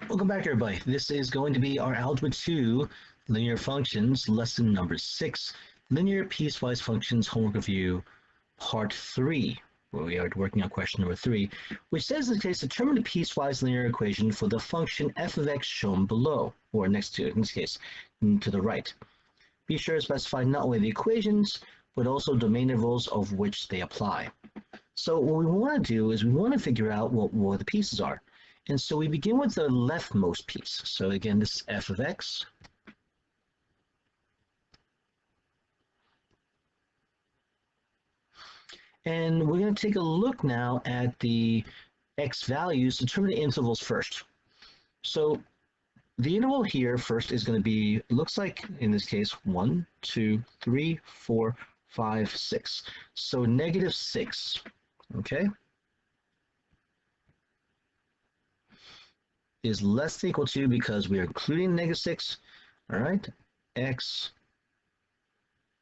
Welcome back, everybody. This is going to be our Algebra 2 linear functions, lesson number 6, linear piecewise functions homework review, part 3, where we are working on question number 3, which says in this case, determine the piecewise linear equation for the function f of x shown below, or next to, in this case, to the right. Be sure to specify not only the equations, but also domain intervals of which they apply. So what we want to do is we want to figure out what the pieces are. And so we begin with the leftmost piece. So again, this is f of x. And we're going to take a look now at the x values, determine the intervals first. So the interval here first is going to be, looks like in this case, 1, 2, 3, 4, 5, 6. So -6, okay? Is less than or equal to, because we are including -6, all right, x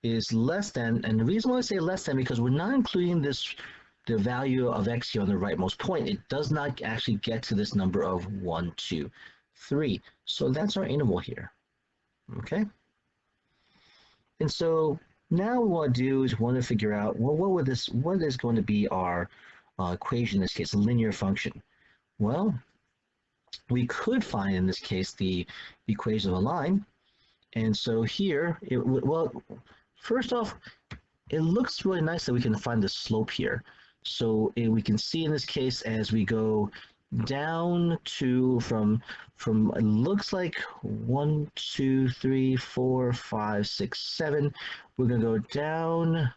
is less than, and the reason why I say less than, because we're not including the value of x here on the rightmost point. It does not actually get to this number of 1, 2, 3. So that's our interval here, okay? And so now what we want to do is we want to figure out, well, what is going to be our equation in this case, a linear function? Well, we could find in this case the equation of a line. And so here, well, first off, it looks really nice that we can find the slope here. So we can see in this case as we go down to from it looks like 1, 2, 3, 4, 5, 6, 7. We're going to go down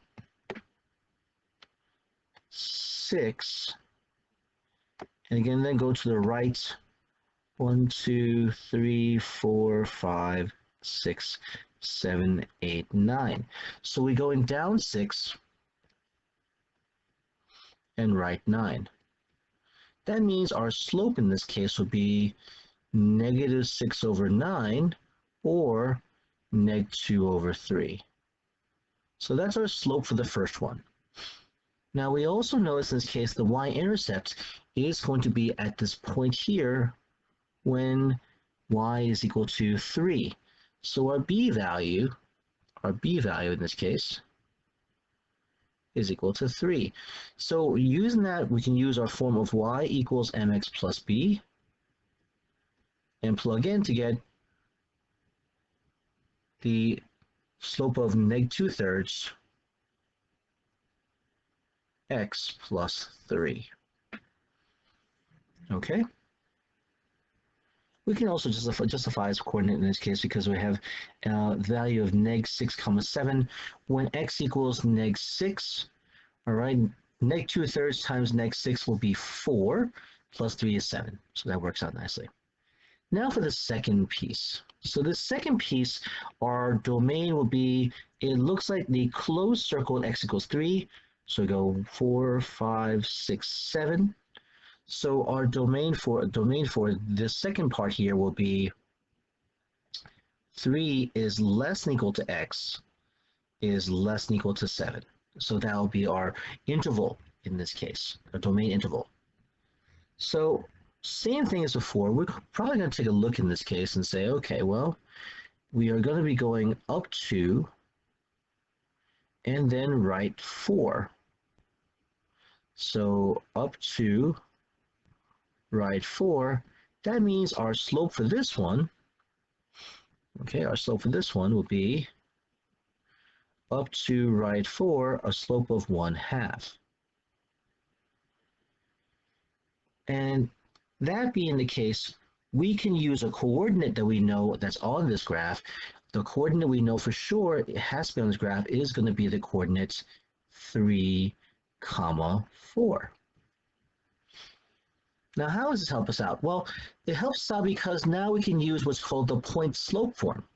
6, and again then go to the right. 1, 2, 3, 4, 5, 6, 7, 8, 9. So we're going down 6 and right 9. That means our slope in this case would be -6/9 or -2/3. So that's our slope for the first one. Now we also notice in this case the y-intercept is going to be at this point here when y is equal to 3. So our b value in this case is equal to 3. So using that, we can use our form of y equals mx plus b and plug in to get the slope of -2/3 x plus 3. Okay? We can also justify as a coordinate in this case because we have the value of -6, 7. When x equals -6, all right, -2/3 times -6 will be 4, plus 3 is 7. So that works out nicely. Now for the second piece. So the second piece, our domain will be, it looks like the closed circle at x equals 3. So we go 4, 5, 6, 7. So our domain for this second part here will be 3 is less than equal to x is less than equal to 7. So that will be our interval in this case, a domain interval. So same thing as before, we're probably going to take a look in this case and say, okay, well, we are going to be going up to and then right 4. So up to right 4, that means our slope for this one, okay, our slope for this one will be up to right 4, a slope of 1/2. And that being the case, we can use a coordinate that we know that's on this graph. The coordinate we know for sure it has to be on this graph is going to be the coordinates 3, 4. Now, how does this help us out? Well, it helps us out because now we can use what's called the point slope form.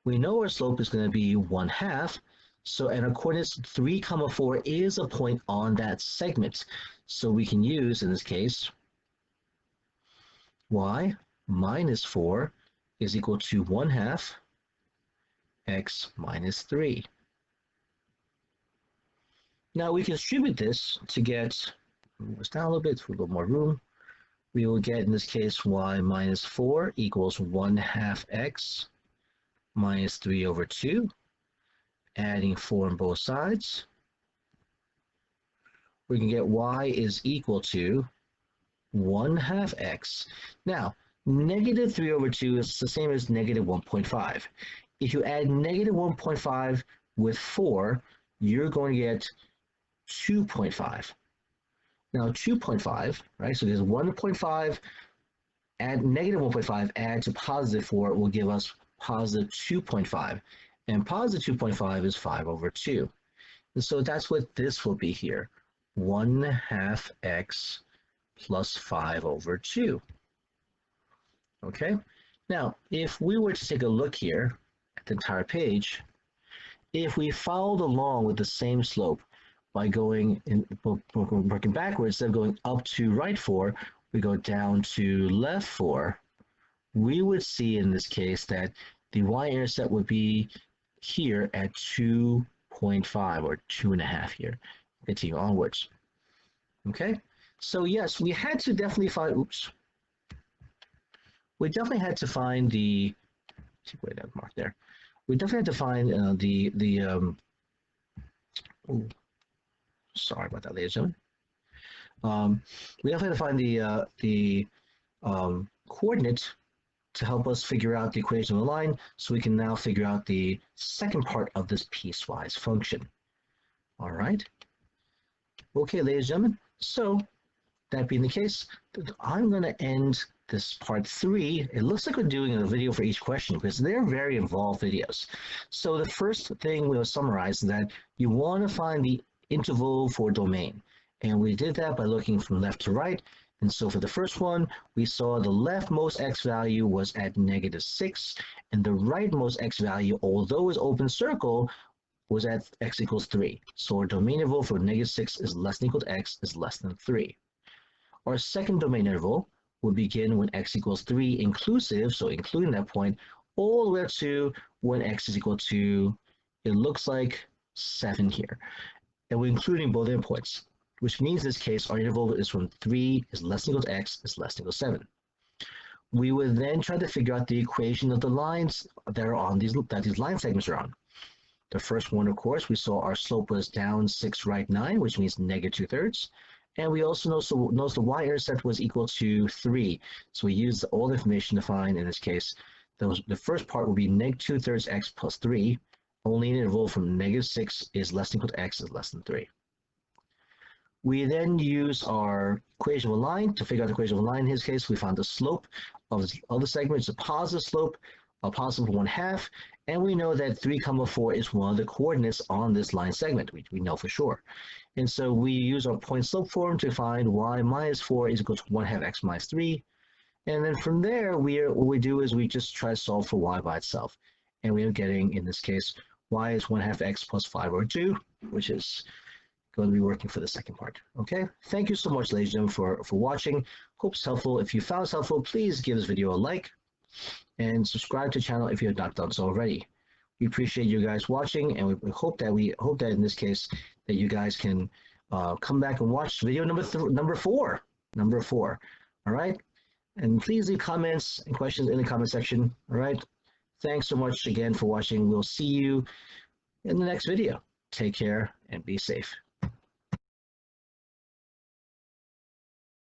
We know our slope is going to be 1/2, so and our coordinates 3, 4 is a point on that segment. So we can use, in this case, y minus 4 is equal to 1/2 x minus 3. Now we can distribute this to get, move this down a little bit for a little more room. we will get in this case y minus 4 equals 1/2 x minus 3 over 2, adding 4 on both sides. We can get y is equal to 1/2 x. Now, negative 3 over 2 is the same as negative 1.5. If you add negative 1.5 with 4, you're going to get 2.5. Now 2.5, right? So there's 1.5, add negative 1.5, add to positive 4 will give us positive 2.5. And positive 2.5 is 5 over 2. And so that's what this will be here. 1/2 x plus 5 over 2. Okay? Now, if we were to take a look here at the entire page, if we followed along with the same slope by going in, working backwards, instead of going up to right 4, we go down to left 4, we would see in this case that the y-intercept would be here at 2.5 or 2.5 here. Continue onwards. Okay, so yes, we had to definitely find, we definitely had to find the, take away that mark there. We definitely had to find sorry about that, ladies and gentlemen. We definitely had to find the coordinate to help us figure out the equation of a line, so we can now figure out the second part of this piecewise function. All right. Okay, ladies and gentlemen. So that being the case, I'm going to end this part 3. It looks like we're doing a video for each question because they're very involved videos. So the first thing we'll summarize is that you want to find the interval for domain. And we did that by looking from left to right. And so for the first one, we saw the leftmost x value was at negative 6, and the rightmost x value, although it's open circle, was at x equals 3. So our domain interval for negative 6 is less than equal to x is less than 3. Our second domain interval will begin when x equals 3 inclusive, so including that point, all the way up to when x is equal to, it looks like 7 here. And we're including both endpoints, which means in this case, our interval is from 3 is less than equal to x is less than equal to 7. We would then try to figure out the equation of the lines that are on these line segments are on. The first one, of course, we saw our slope was down 6, right 9, which means negative 2/3. And we also noticed the y-intercept was equal to 3. So we used all the information to find, in this case, the first part will be negative 2/3 x plus 3. Only an interval from negative 6 is less than equal to x is less than 3. We then use our equation of a line to figure out the equation of a line. In his case, we found the slope of the segment is a positive slope, a positive 1/2, and we know that 3, 4 is one of the coordinates on this line segment. We know for sure. And so we use our point slope form to find y minus 4 is equal to 1/2 x minus 3. And then from there, what we do is we just try to solve for y by itself. And we are getting, in this case, y is 1/2 x plus 5 over 2, which is going to be working for the second part. Okay, thank you so much, ladies and gentlemen, for watching. Hope it's helpful. If you found it helpful, please give this video a like and subscribe to the channel if you have not done so already. We appreciate you guys watching, and we hope that in this case that you guys can come back and watch video number four. All right, and please leave comments and questions in the comment section. All right, thanks so much again for watching. We'll see you in the next video. Take care and be safe.